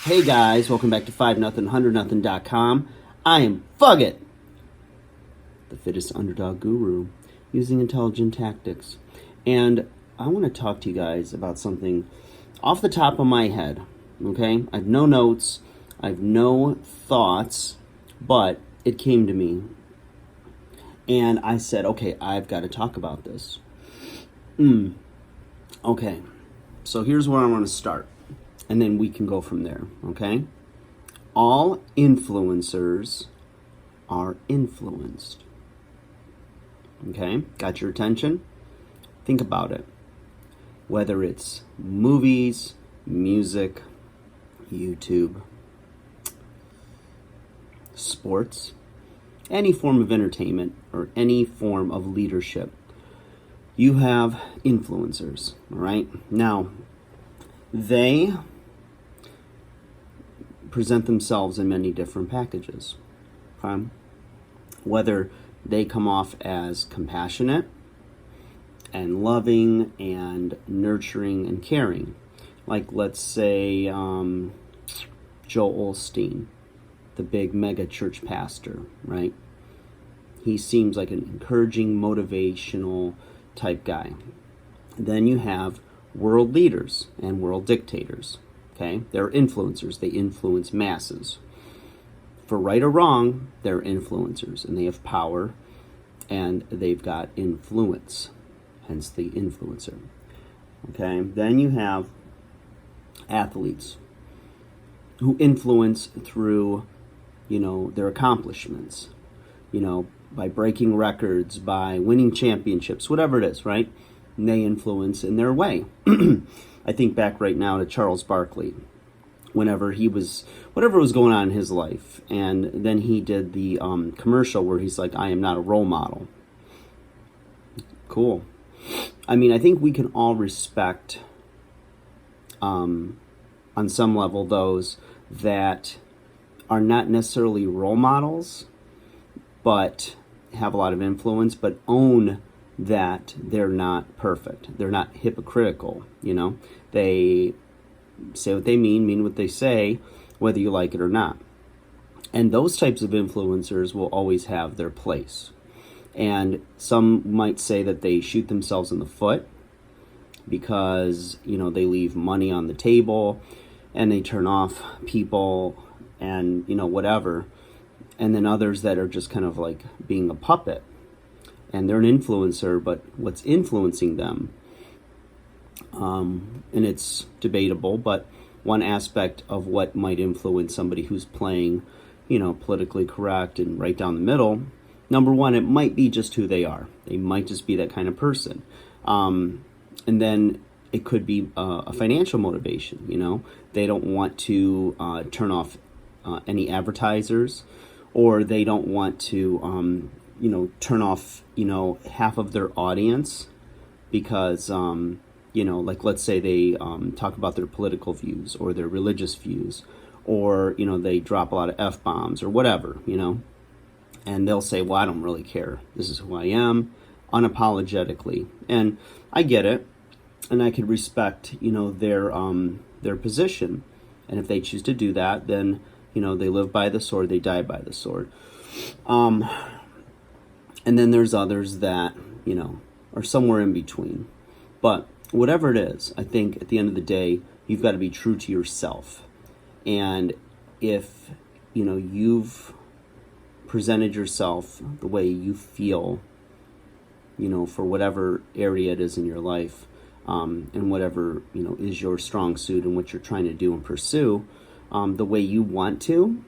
Hey guys, welcome back to 5-0, 100-0.com. I am Fugget, the fittest underdog guru, using intelligent tactics. And I want to talk to you guys about something off the top of my head, okay? I have no notes, I have no thoughts, but it came to me. And I said, okay, I've got to talk about this. Okay, so here's where I want to start. And then we can go from there, okay? All influencers are influenced. Okay? Got your attention? Think about it. Whether it's movies, music, YouTube, sports, any form of entertainment, or any form of leadership, you have influencers, all right? Now, they present themselves in many different packages. Okay? Whether they come off as compassionate and loving and nurturing and caring. Like, let's say, Joel Osteen, the big mega church pastor, right? He seems like an encouraging, motivational type guy. Then you have world leaders and world dictators. Okay, they're influencers. They influence masses. For right or wrong, they're influencers, and they have power, and they've got influence. Hence the influencer. Okay, then you have athletes who influence through, their accomplishments. By breaking records, by winning championships, whatever it is, right? And they influence in their way. I think back right now to Charles Barkley, whatever was going on in his life, and then he did the commercial where he's like, "I am not a role model." Cool. I mean, I think we can all respect, on some level, those that are not necessarily role models, but have a lot of influence, but own that they're not perfect. They're not hypocritical, They say what they mean what they say, whether you like it or not. And those types of influencers will always have their place. And some might say that they shoot themselves in the foot because, they leave money on the table and they turn off people and, whatever. And then others that are just kind of like being a puppet. And they're an influencer, but what's influencing them? And it's debatable, but one aspect of what might influence somebody who's playing, politically correct and right down the middle, number one, it might be just who they are. They might just be that kind of person. And then it could be a financial motivation, They don't want to turn off any advertisers, or they don't want to turn off, half of their audience because, like let's say they talk about their political views or their religious views, or, they drop a lot of F-bombs or whatever, and they'll say, well, I don't really care. This is who I am, unapologetically. And I get it, and I could respect, their position. And if they choose to do that, then, they live by the sword, they die by the sword. And then there's others that, are somewhere in between. But whatever it is, I think at the end of the day, you've got to be true to yourself. And if, you've presented yourself the way you feel, for whatever area it is in your life, and whatever, is your strong suit and what you're trying to do and pursue, the way you want to,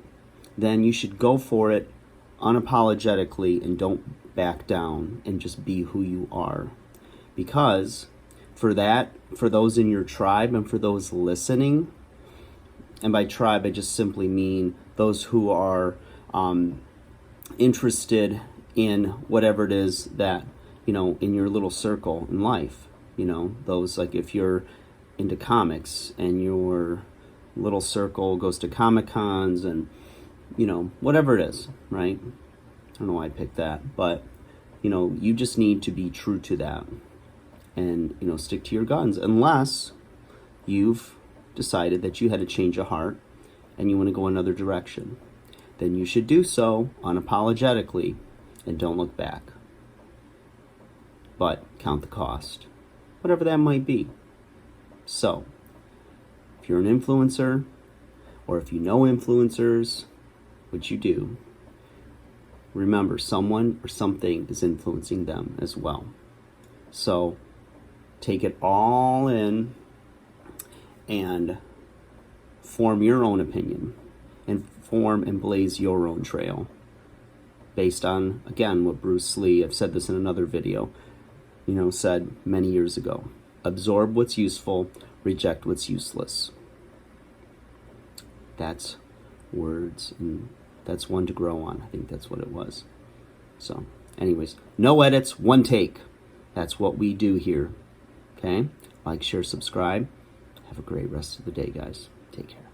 then you should go for it unapologetically and don't back down and just be who you are. Because for those in your tribe and for those listening, and by tribe I just simply mean those who are interested in whatever it is that, in your little circle in life, those, like if you're into comics and your little circle goes to Comic-Cons and, whatever it is, right? I don't know why I picked that, but, you just need to be true to that and, stick to your guns unless you've decided that you had a change of heart and you want to go another direction, then you should do so unapologetically and don't look back. But count the cost, whatever that might be. So, if you're an influencer, or if you know influencers, which you do, remember someone or something is influencing them as well. So, take it all in and form your own opinion and form and blaze your own trail based on, again, what Bruce Lee, I've said this in another video, said many years ago. Absorb what's useful, reject what's useless. That's words, and that's one to grow on. I think that's what it was. So, anyways, no edits, one take. That's what we do here. Okay? Like, share, subscribe. Have a great rest of the day, guys. Take care.